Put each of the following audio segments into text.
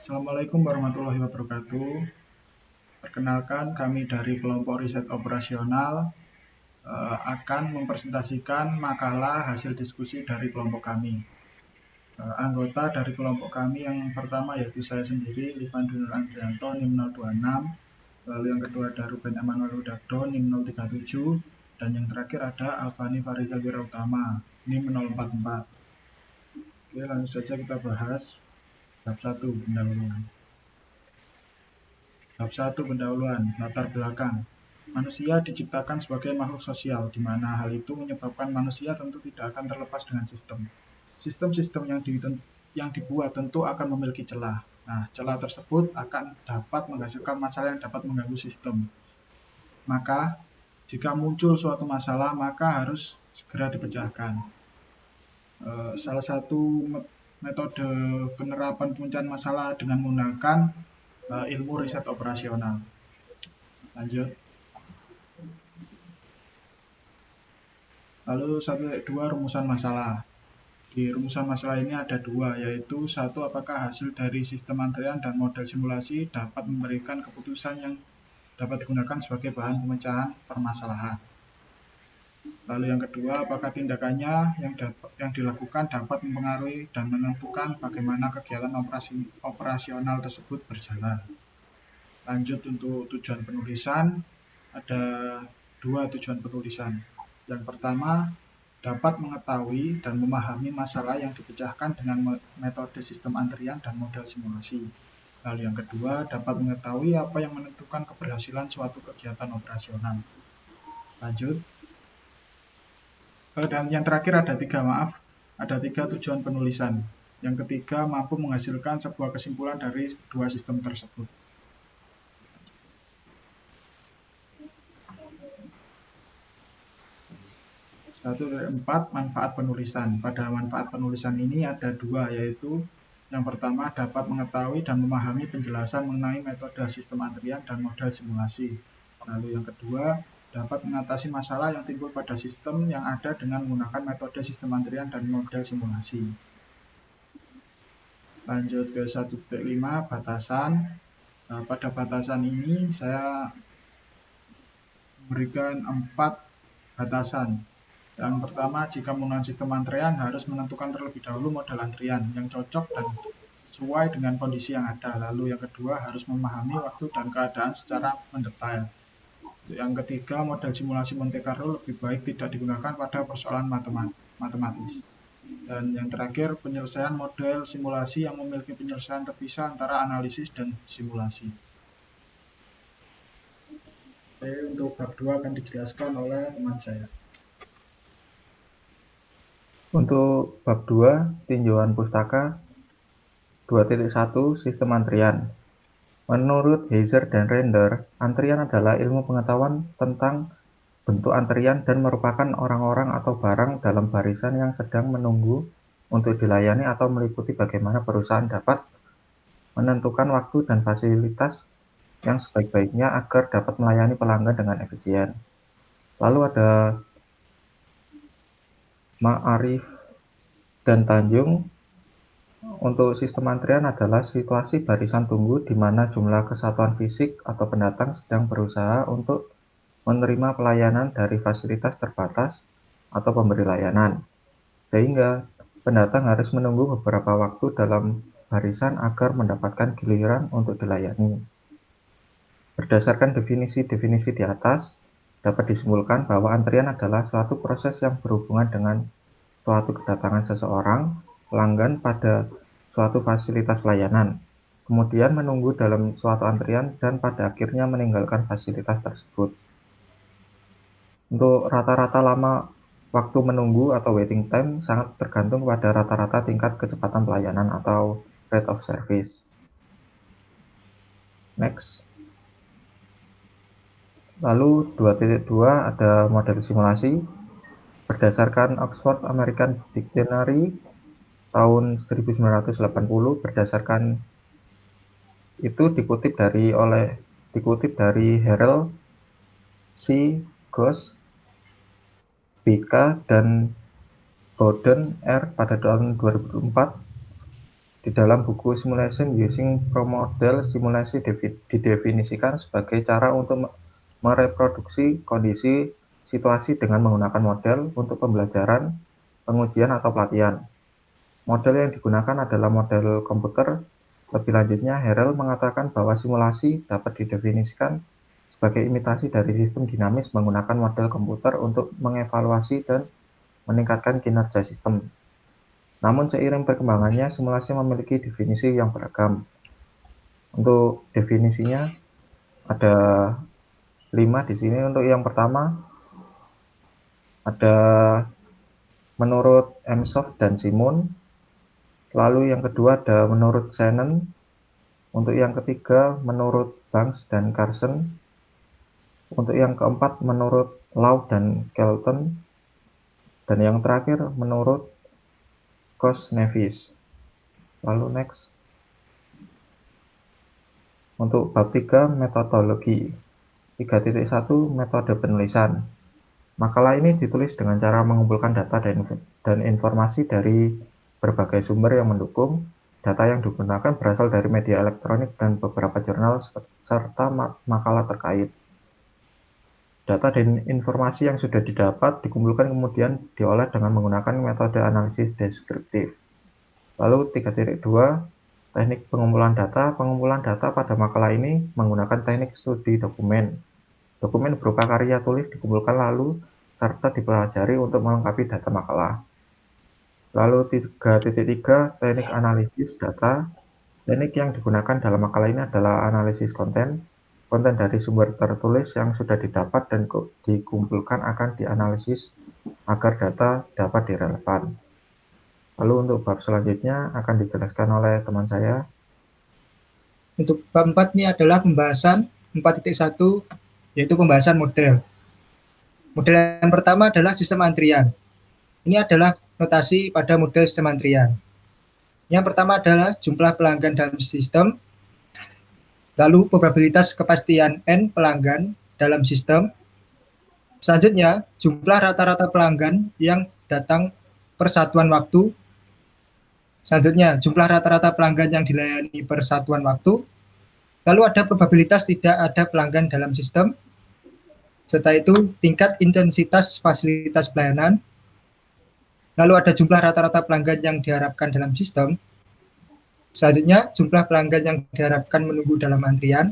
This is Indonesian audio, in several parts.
Assalamualaikum warahmatullahi wabarakatuh. Perkenalkan, kami dari kelompok riset operasional akan mempresentasikan makalah hasil diskusi dari kelompok kami. Anggota dari kelompok kami yang pertama yaitu saya sendiri, Livan Dunur Andrianto, NIM 026. Lalu yang kedua ada Ruben Emanuel Udakdo, NIM 037. Dan yang terakhir ada Alfani Fariza Wirautama, NIM 044. Oke, langsung saja kita bahas bab 1, pendahuluan. Bab 1, pendahuluan, latar belakang. Manusia diciptakan sebagai makhluk sosial, di mana hal itu menyebabkan manusia tentu tidak akan terlepas dengan sistem. Sistem-sistem yang dibuat tentu akan memiliki celah. Nah, celah tersebut akan dapat menghasilkan masalah yang dapat mengganggu sistem. Maka, jika muncul suatu masalah, maka harus segera dipecahkan. Salah satu metode penerapan pemecahan masalah dengan menggunakan ilmu riset operasional. Lanjut. Lalu 1.2, rumusan masalah. Di rumusan masalah ini ada dua, yaitu satu, apakah hasil dari sistem antrian dan model simulasi dapat memberikan keputusan yang dapat digunakan sebagai bahan pemecahan permasalahan. Lalu yang kedua, apakah tindakannya yang dilakukan dapat mempengaruhi dan menentukan bagaimana kegiatan operasional tersebut berjalan. Lanjut, untuk tujuan penulisan, ada dua tujuan penulisan. Yang pertama, dapat mengetahui dan memahami masalah yang dipecahkan dengan metode sistem antrian dan model simulasi. Lalu yang kedua, dapat mengetahui apa yang menentukan keberhasilan suatu kegiatan operasional. Lanjut. Dan yang terakhir ada tiga tujuan penulisan. Yang ketiga, mampu menghasilkan sebuah kesimpulan dari dua sistem tersebut. Satu dari 4, manfaat penulisan. Pada manfaat penulisan ini ada dua, yaitu yang pertama, dapat mengetahui dan memahami penjelasan mengenai metode sistem antrian dan model simulasi. Lalu yang kedua, dapat mengatasi masalah yang timbul pada sistem yang ada dengan menggunakan metode sistem antrian dan model simulasi. Lanjut ke 1.5, batasan. Pada batasan ini saya memberikan 4 batasan. Yang pertama, jika menggunakan sistem antrian harus menentukan terlebih dahulu model antrian yang cocok dan sesuai dengan kondisi yang ada. Lalu yang kedua, harus memahami waktu dan keadaan secara mendetail. Yang ketiga, model simulasi Monte Carlo lebih baik tidak digunakan pada persoalan matematis. Dan yang terakhir, penyelesaian model simulasi yang memiliki penyelesaian terpisah antara analisis dan simulasi. Oke, untuk bab 2 akan dijelaskan oleh teman saya. Untuk bab 2, tinjauan pustaka 2.1, sistem antrian. Menurut Heiser dan Render, antrian adalah ilmu pengetahuan tentang bentuk antrian dan merupakan orang-orang atau barang dalam barisan yang sedang menunggu untuk dilayani atau meliputi bagaimana perusahaan dapat menentukan waktu dan fasilitas yang sebaik-baiknya agar dapat melayani pelanggan dengan efisien. Lalu ada Ma'arif dan Tanjung. Untuk sistem antrian adalah situasi barisan tunggu di mana jumlah kesatuan fisik atau pendatang sedang berusaha untuk menerima pelayanan dari fasilitas terbatas atau pemberi layanan, sehingga pendatang harus menunggu beberapa waktu dalam barisan agar mendapatkan giliran untuk dilayani. Berdasarkan definisi-definisi di atas, dapat disimpulkan bahwa antrian adalah suatu proses yang berhubungan dengan suatu kedatangan seseorang, pelanggan pada suatu fasilitas pelayanan, kemudian menunggu dalam suatu antrian dan pada akhirnya meninggalkan fasilitas tersebut. Untuk rata-rata lama waktu menunggu atau waiting time sangat tergantung pada rata-rata tingkat kecepatan pelayanan atau rate of service. Next. Lalu 2.2 ada model simulasi. Berdasarkan Oxford American Dictionary tahun 1980, berdasarkan itu dikutip dari Harold C. Goss, B.K. dan Bowden R. pada tahun 2004. Di dalam buku Simulation Using Pro-Model, simulasi didefinisikan sebagai cara untuk mereproduksi kondisi situasi dengan menggunakan model untuk pembelajaran, pengujian, atau pelatihan. Model yang digunakan adalah model komputer. Lebih lanjutnya, Harrell mengatakan bahwa simulasi dapat didefinisikan sebagai imitasi dari sistem dinamis menggunakan model komputer untuk mengevaluasi dan meningkatkan kinerja sistem. Namun seiring perkembangannya, simulasi memiliki definisi yang beragam. Untuk definisinya ada 5 di sini. Untuk yang pertama ada menurut Emsov dan Simon. Lalu yang kedua ada menurut Shannon. Untuk yang ketiga menurut Banks dan Carson. Untuk yang keempat menurut Lau dan Kelton. Dan yang terakhir menurut Kos-Nevis. Lalu next. Untuk bab 3 metodologi. 3.1 metode penulisan. Makalah ini ditulis dengan cara mengumpulkan data dan informasi dari berbagai sumber yang mendukung. Data yang digunakan berasal dari media elektronik dan beberapa jurnal serta makalah terkait. Data dan informasi yang sudah didapat dikumpulkan kemudian diolah dengan menggunakan metode analisis deskriptif. Lalu 3.2 teknik pengumpulan data. Pengumpulan data pada makalah ini menggunakan teknik studi dokumen. Dokumen berupa karya tulis dikumpulkan lalu serta dipelajari untuk melengkapi data makalah. Lalu 3.3 teknik analisis data. Teknik yang digunakan dalam makalah ini adalah analisis konten. Konten dari sumber tertulis yang sudah didapat dan dikumpulkan akan dianalisis agar data dapat direlevan. Lalu untuk bab selanjutnya akan dijelaskan oleh teman saya. Untuk bab 4 ini adalah pembahasan 4.1, yaitu pembahasan model. Model yang pertama adalah sistem antrian. Ini adalah notasi pada model sistem antrian. Yang pertama adalah jumlah pelanggan dalam sistem, lalu probabilitas kepastian N pelanggan dalam sistem. Selanjutnya, jumlah rata-rata pelanggan yang datang per satuan waktu. Selanjutnya, jumlah rata-rata pelanggan yang dilayani per satuan waktu. Lalu ada probabilitas tidak ada pelanggan dalam sistem. Setelah itu, tingkat intensitas fasilitas pelayanan. Lalu ada jumlah rata-rata pelanggan yang diharapkan dalam sistem. Selanjutnya, jumlah pelanggan yang diharapkan menunggu dalam antrian.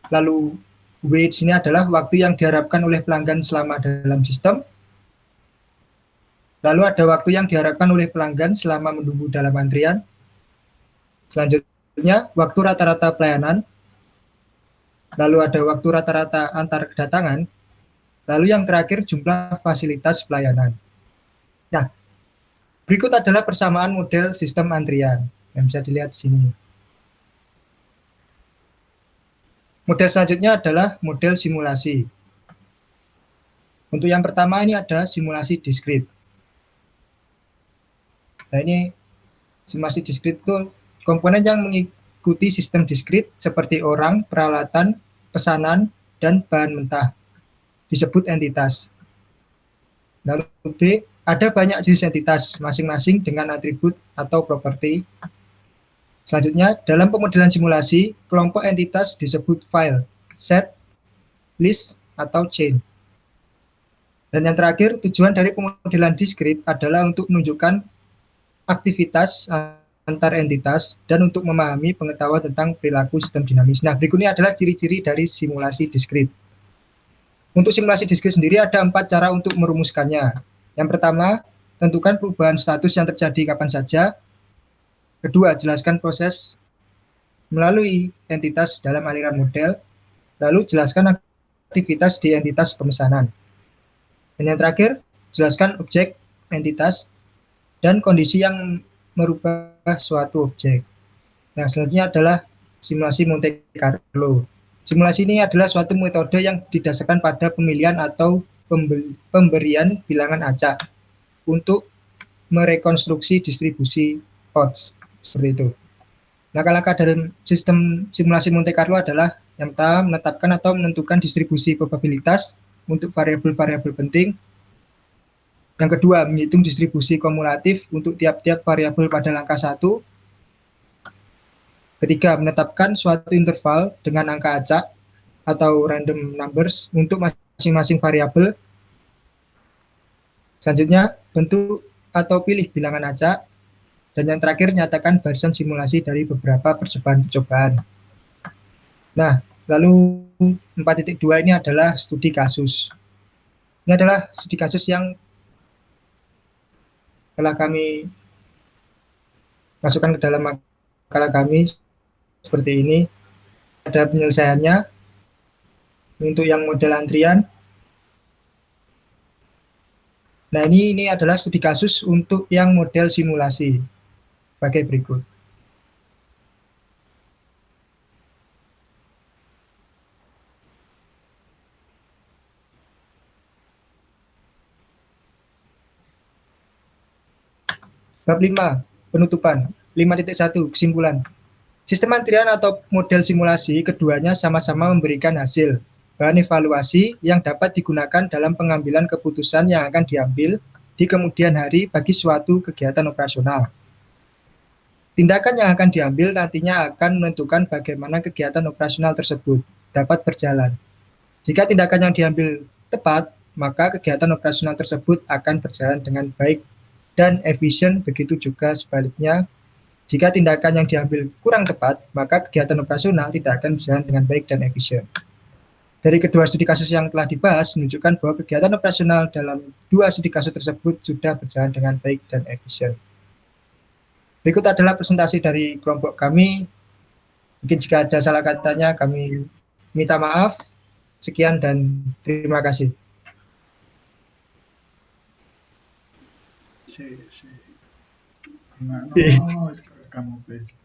Lalu, W di sini adalah waktu yang diharapkan oleh pelanggan selama dalam sistem. Lalu ada waktu yang diharapkan oleh pelanggan selama menunggu dalam antrian. Selanjutnya, waktu rata-rata pelayanan. Lalu ada waktu rata-rata antar kedatangan. Lalu yang terakhir, jumlah fasilitas pelayanan. Nah, berikut adalah persamaan model sistem antrian yang bisa dilihat di sini. Model selanjutnya adalah model simulasi. Untuk yang pertama ini ada simulasi diskrit. Nah, ini simulasi diskrit itu komponen yang mengikuti sistem diskrit seperti orang, peralatan, pesanan, dan bahan mentah. Disebut entitas. Lalu B, ada banyak jenis entitas masing-masing dengan atribut atau properti. Selanjutnya, dalam pemodelan simulasi, kelompok entitas disebut file, set, list, atau chain. Dan yang terakhir, tujuan dari pemodelan diskrit adalah untuk menunjukkan aktivitas antar entitas dan untuk memahami pengetahuan tentang perilaku sistem dinamis. Nah, berikutnya adalah ciri-ciri dari simulasi diskrit. Untuk simulasi diskrit sendiri ada 4 cara untuk merumuskannya. Yang pertama, tentukan perubahan status yang terjadi kapan saja. Kedua, jelaskan proses melalui entitas dalam aliran model. Lalu jelaskan aktivitas di entitas pemesanan. Dan yang terakhir, jelaskan objek entitas dan kondisi yang merubah suatu objek. Nah, selanjutnya adalah simulasi Monte Carlo. Simulasi ini adalah suatu metode yang didasarkan pada pemilihan atau pemberian bilangan acak untuk merekonstruksi distribusi odds. Seperti itu. Langkah-langkah dari sistem simulasi Monte Carlo adalah yang pertama, menetapkan atau menentukan distribusi probabilitas untuk variabel-variabel penting. Yang kedua, menghitung distribusi kumulatif untuk tiap-tiap variabel pada langkah 1. Ketiga, menetapkan suatu interval dengan angka acak atau random numbers untuk masing-masing variabel. Selanjutnya, bentuk atau pilih bilangan acak. Dan yang terakhir, nyatakan barisan simulasi dari beberapa percobaan-percobaan. Nah, lalu 4.2 ini adalah studi kasus. Ini adalah studi kasus yang telah kami masukkan ke dalam makalah kami seperti ini. Ada penyelesaiannya untuk yang model antrian. Nah, ini adalah studi kasus untuk yang model simulasi sebagai berikut. Bab 5, penutupan. 5.1, kesimpulan. Sistem antrian atau model simulasi keduanya sama-sama memberikan hasil bahan evaluasi yang dapat digunakan dalam pengambilan keputusan yang akan diambil di kemudian hari bagi suatu kegiatan operasional. Tindakan yang akan diambil nantinya akan menentukan bagaimana kegiatan operasional tersebut dapat berjalan. Jika tindakan yang diambil tepat, maka kegiatan operasional tersebut akan berjalan dengan baik dan efisien, begitu juga sebaliknya. Jika tindakan yang diambil kurang tepat, maka kegiatan operasional tidak akan berjalan dengan baik dan efisien. Dari kedua studi kasus yang telah dibahas, menunjukkan bahwa kegiatan operasional dalam dua studi kasus tersebut sudah berjalan dengan baik dan efisien. Berikut adalah presentasi dari kelompok kami. Mungkin jika ada salah katanya, kami minta maaf. Sekian dan terima kasih. Gimana kamu, please?